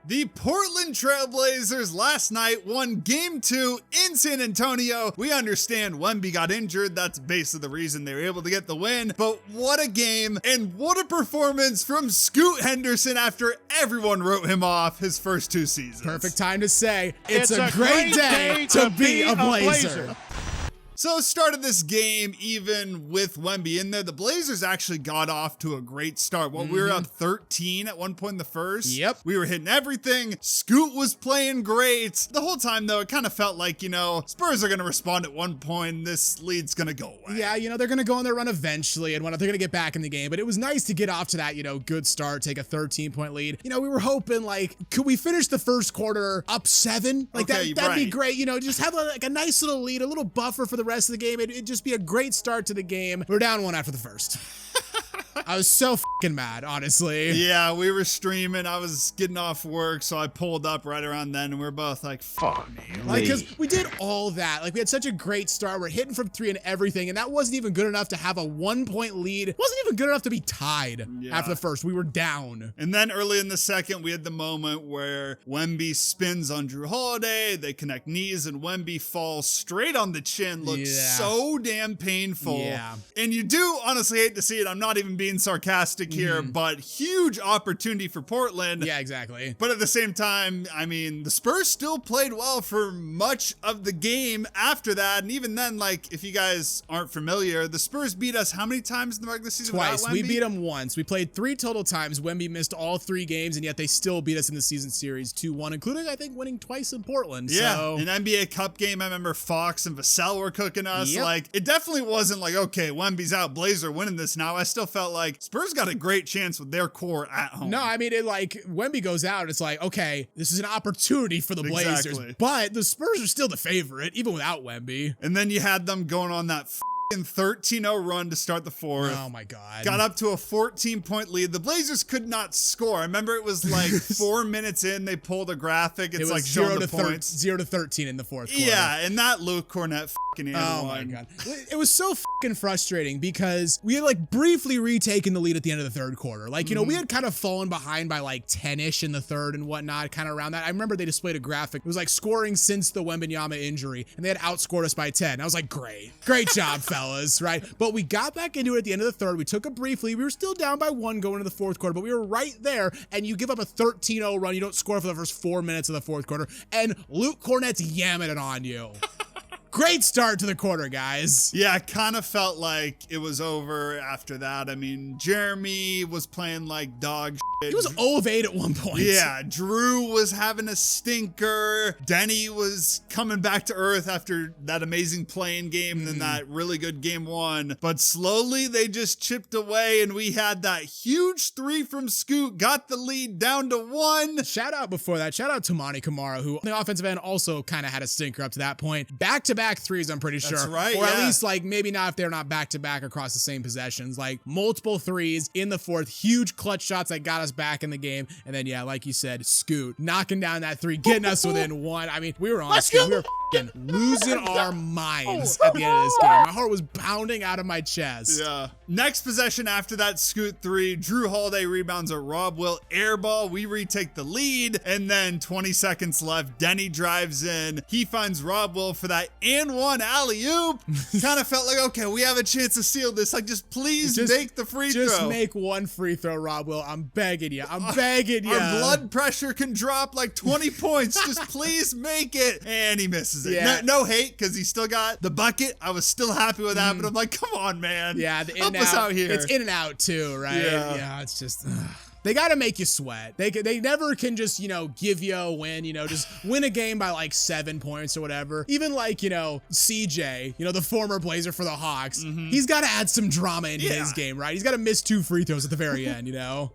The Portland Trailblazers last night won Game 2 in San Antonio. We understand Wemby got injured. That's basically the reason they were able to get the win. But what a game and what a performance from Scoot Henderson after everyone wrote him off his first 2 seasons. Perfect time to say it's a great day to be a Blazer. So started this game even with Wemby in there. The Blazers actually got off to a great start. We were up 13 at one point in the first. Yep. We were hitting everything. Scoot was playing great. The whole time, though, it kind of felt like, Spurs are going to respond at one point. This lead's going to go away. Yeah, they're going to go on their run eventually and they're going to get back in the game. But it was nice to get off to that, good start, take a 13-point lead. We were hoping, could we finish the first quarter up 7? That'd be great. Just have a nice little lead, a little buffer for the rest of the game. It'd just be a great start to the game. We're down 1 after the first. I was so fucking mad, honestly. Yeah, we were streaming. I was getting off work, so I pulled up right around then, and we were both like, fuck me. Because we did all that. We had such a great start. We're hitting from 3 and everything, and that wasn't even good enough to have a 1-point lead. It wasn't even good enough to be tied after the first. We were down. And then early in the second, we had the moment where Wemby spins on Drew Holiday. They connect knees, and Wemby falls straight on the chin. Looks so damn painful. Yeah. And you do honestly hate to see it. I'm not even being sarcastic here, but huge opportunity for Portland. Yeah, exactly. But at the same time, the Spurs still played well for much of the game after that. And even then, if you guys aren't familiar, the Spurs beat us how many times in the regular season? Twice. We beat them once. We played 3 total times. Wemby missed all 3 games, and yet they still beat us in the season series 2-1, including, I think, winning twice in Portland. Yeah, so. an NBA Cup game, I remember Fox and Vassell were cooking us. Yep. It definitely wasn't okay, Wemby's out, Blazer winning this now. I still felt like Spurs got a great chance with their core at home. No, Wemby goes out, it's okay, this is an opportunity for the Blazers, Exactly. but the Spurs are still the favorite, even without Wemby. And then you had them going on that 13-0 run to start the fourth. Oh my God. Got up to a 14-point lead. The Blazers could not score. I remember it was 4 minutes in, they pulled a graphic. It's it was showing the points. 0 to 13 in the fourth quarter. Yeah, and that Luke Cornett fucking Oh my God. It was so fucking frustrating because we had briefly retaken the lead at the end of the third quarter. We had kind of fallen behind by 10-ish in the third and whatnot, kind of around that. I remember they displayed a graphic. It was scoring since the Wembanyama injury, and they had outscored us by 10. I was like, great job, fellas, right? But we got back into it at the end of the third. We took a briefly. We were still down by 1 going into the fourth quarter, but we were right there, and you give up a 13-0 run. You don't score for the first 4 minutes of the fourth quarter, and Luke Cornett's yamming it on you. Great start to the quarter, guys. Yeah, I kind of felt like it was over after that. Jeremy was playing like dog shit. He was 0 of 8 at one point. Yeah, Drew was having a stinker. Denny was coming back to earth after that amazing playing game and then that really good game 1. But slowly they just chipped away and we had that huge 3 from Scoot, got the lead down to 1. Shout out before that. Shout out to Monty Kamara, who on the offensive end also kind of had a stinker up to that point. Back-to-back threes, I'm pretty sure. That's right, Or at yeah. least maybe not if they're not back-to-back across the same possessions. Multiple threes in the fourth, huge clutch shots that got us back in the game. And then, yeah, like you said, Scoot knocking down that 3, getting us within 1. We were honestly, we were fucking losing our minds at the end of this game. My heart was pounding out of my chest. Yeah. Next possession after that Scoot 3, Drew Holiday rebounds a Rob Will air ball. We retake the lead, and then 20 seconds left. Denny drives in. He finds Rob Will for that and 1 alley-oop. Kind of felt like, okay, we have a chance to seal this. Just please make the free throw. Just make 1 free throw, Rob Will. I'm begging you. I'm begging you. Our blood pressure can drop 20 points. Just please make it. And he misses it. Yeah. No hate, because he still got the bucket. I was still happy with that, but I'm like, come on, man. Yeah, the help us out here. It's in and out too, right? Yeah, it's just. They got to make you sweat. They never can just, give you a win, just win a game by 7 points or whatever. Even CJ, the former Blazer for the Hawks, he's got to add some drama into his game, right? He's got to miss 2 free throws at the very end,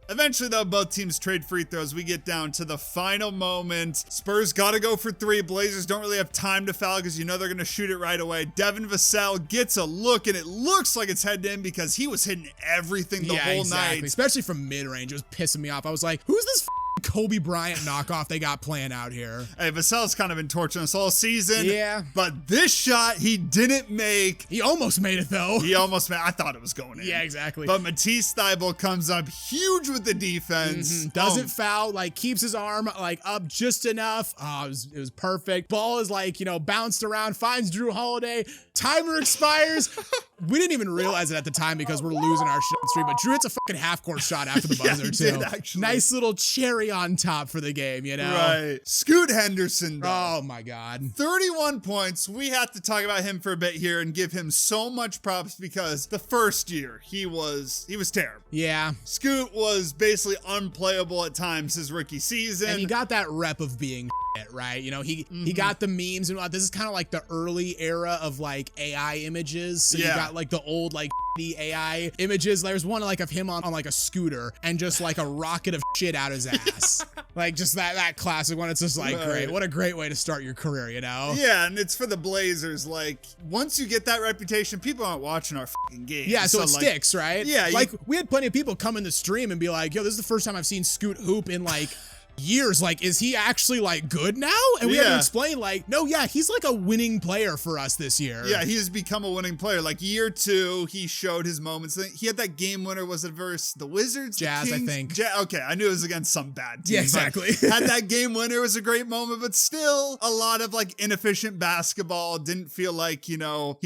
Eventually, though, both teams trade free throws. We get down to the final moment. Spurs got to go for 3. Blazers don't really have time to foul because they're going to shoot it right away. Devin Vassell gets a look, and it looks like it's headed in because he was hitting everything the whole night. Especially from mid-range. It was pissing me off. I was like, who's this Kobe Bryant knockoff they got playing out here. Hey, Vassell's kind of been torching us all season. Yeah. But this shot he didn't make. He almost made it, though. He almost made. I thought it was going in. Yeah, exactly. But Matisse Thybulle comes up huge with the defense. Doesn't foul, like keeps his arm like up just enough. Oh, it was perfect. Ball is like, bounced around, finds Drew Holiday. Timer expires. We didn't even realize it at the time because we're losing our shot streak, but Drew hits a fucking half-court shot after the buzzer, yeah, too. did, actually. Nice little cherry on top for the game, Right. Scoot Henderson, though. Oh, my God. 31 points. We have to talk about him for a bit here and give him so much props because the first year, he was terrible. Yeah. Scoot was basically unplayable at times his rookie season. And he got that rep of being right? He got the memes and this is kind of like the early era of like AI images. So you got like the old like AI images. There's one like of him on like a scooter and just like a rocket of shit out his ass. Like just that classic one. It's just like, great. What a great way to start your career, Yeah, and it's for the Blazers. Like once you get that reputation, people aren't watching our fucking games. Yeah, so it sticks, right? Yeah. Like we had plenty of people come in the stream and be like, yo, this is the first time I've seen Scoot hoop in like years. Like, is he actually like good now? And we had to explain like, no, yeah, he's like a winning player for us this year. Yeah, he has become a winning player. Like year 2, he showed his moments. He had that game winner. Was it versus the Wizards? Jazz, the Kings? I think. Okay, I knew it was against some bad team. Yeah, exactly. Had that game winner. It was a great moment, but still a lot of like inefficient basketball. Didn't feel like, he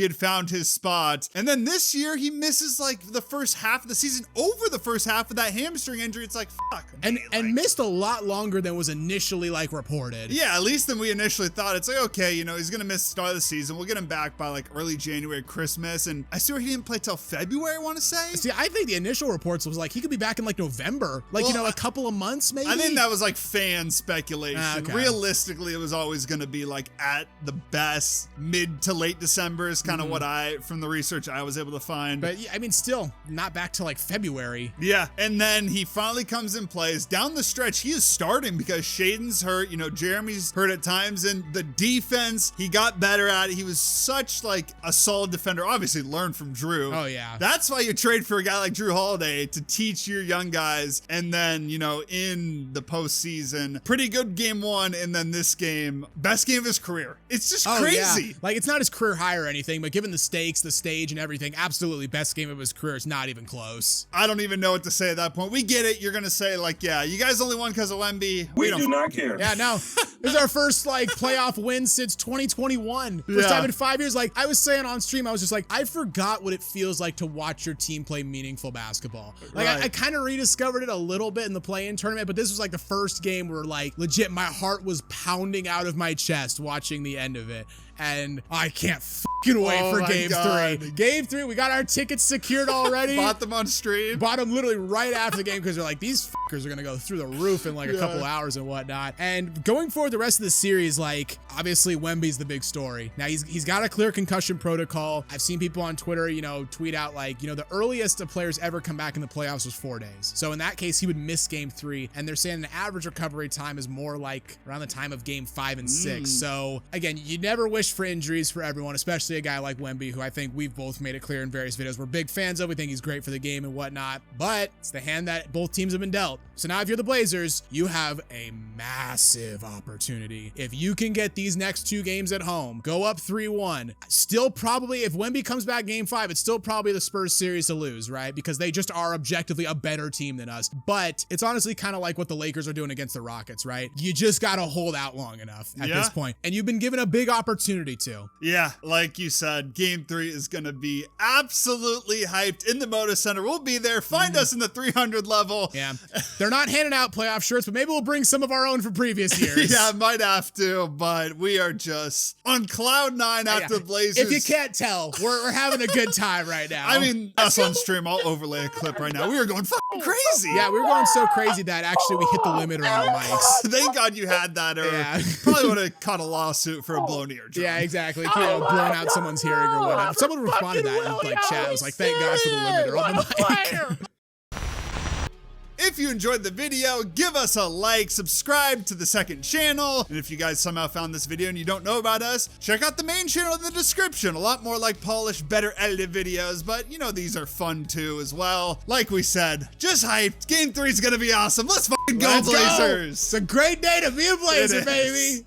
had found his spot. And then this year he misses like the first half of the season over the first half of that hamstring injury. It's like, fuck. And missed a lot longer than was initially like reported. Yeah, at least than we initially thought. It's like, okay, he's gonna miss the start of the season. We'll get him back by like early January, Christmas. And I swear he didn't play till February, I want to say. See, I think the initial reports was like he could be back in like November, like a couple of months maybe. I think that was like fan speculation. Okay. Realistically, it was always gonna be like at the best mid to late December is kind of what from the research I was able to find. But I mean, still not back to like February. Yeah, and then he finally comes and plays. Down the stretch, he is starting because Shaden's hurt, Jeremy's hurt at times, and the defense, he got better at it. He was such like a solid defender, obviously learned from Drew. Oh yeah. That's why you trade for a guy like Drew Holiday to teach your young guys. And then, in the postseason, pretty good game 1. And then this game, best game of his career. It's just crazy. Yeah. Like it's not his career high or anything, but given the stakes, the stage and everything, absolutely best game of his career. It's not even close. I don't even know what to say at that point. We get it. You're going to say like, yeah, you guys only won because of Wemby. We do not care. Yeah, no. This is our first like playoff win since 2021. First time in 5 years. Like I was saying on stream, I was just like, I forgot what it feels like to watch your team play meaningful basketball. Like I kind of rediscovered it a little bit in the play-in tournament, but this was like the first game where like legit my heart was pounding out of my chest watching the end of it. And I can't fucking wait for game 3. Game 3, we got our tickets secured already. Bought them on stream. Bought them literally right after the game because they're like, these fuckers are going to go through the roof in like a couple hours and whatnot. And going forward the rest of the series, like obviously Wemby's the big story. Now he's got a clear concussion protocol. I've seen people on Twitter, tweet out like, the earliest a player's ever come back in the playoffs was 4 days. So in that case, he would miss game 3. And they're saying an average recovery time is more like around the time of game 5 and 6. So again, you never wish for injuries for everyone, especially a guy like Wemby, who I think we've both made it clear in various videos we're big fans of. We think he's great for the game and whatnot, but it's the hand that both teams have been dealt. So now if you're the Blazers, you have a massive opportunity. If you can get these next 2 games at home, go up 3-1, still probably, if Wemby comes back game 5, it's still probably the Spurs series to lose, right? Because they just are objectively a better team than us. But it's honestly kind of like what the Lakers are doing against the Rockets, right? You just got to hold out long enough at this point. And you've been given a big opportunity to. Yeah, like you said, game 3 is going to be absolutely hyped in the Moda Center. We'll be there. Find us in the 300 level. Yeah. They're not handing out playoff shirts, but maybe we'll bring some of our own from previous years. Yeah, might have to, but we are just on cloud 9 after the Blazers. If you can't tell, we're having a good time right now. I mean, us on stream, I'll overlay a clip right now. We were going fucking crazy. Yeah, we were going so crazy that actually we hit the limit around the mics. Thank God you had that, or probably would have caught a lawsuit for a blown eardrum. Yeah, exactly. Blowing out someone's hearing or whatever. Someone responded to that in like chat. It was like, thank God for the limiter on the mic. If you enjoyed the video, give us a like, subscribe to the second channel, and if you guys somehow found this video and you don't know about us, check out the main channel in the description. A lot more like polished, better edited videos, but you know these are fun too as well. Like we said, just hyped. Game 3 is gonna be awesome. Let's fucking go, Blazers! It's a great day to be a Blazer, baby.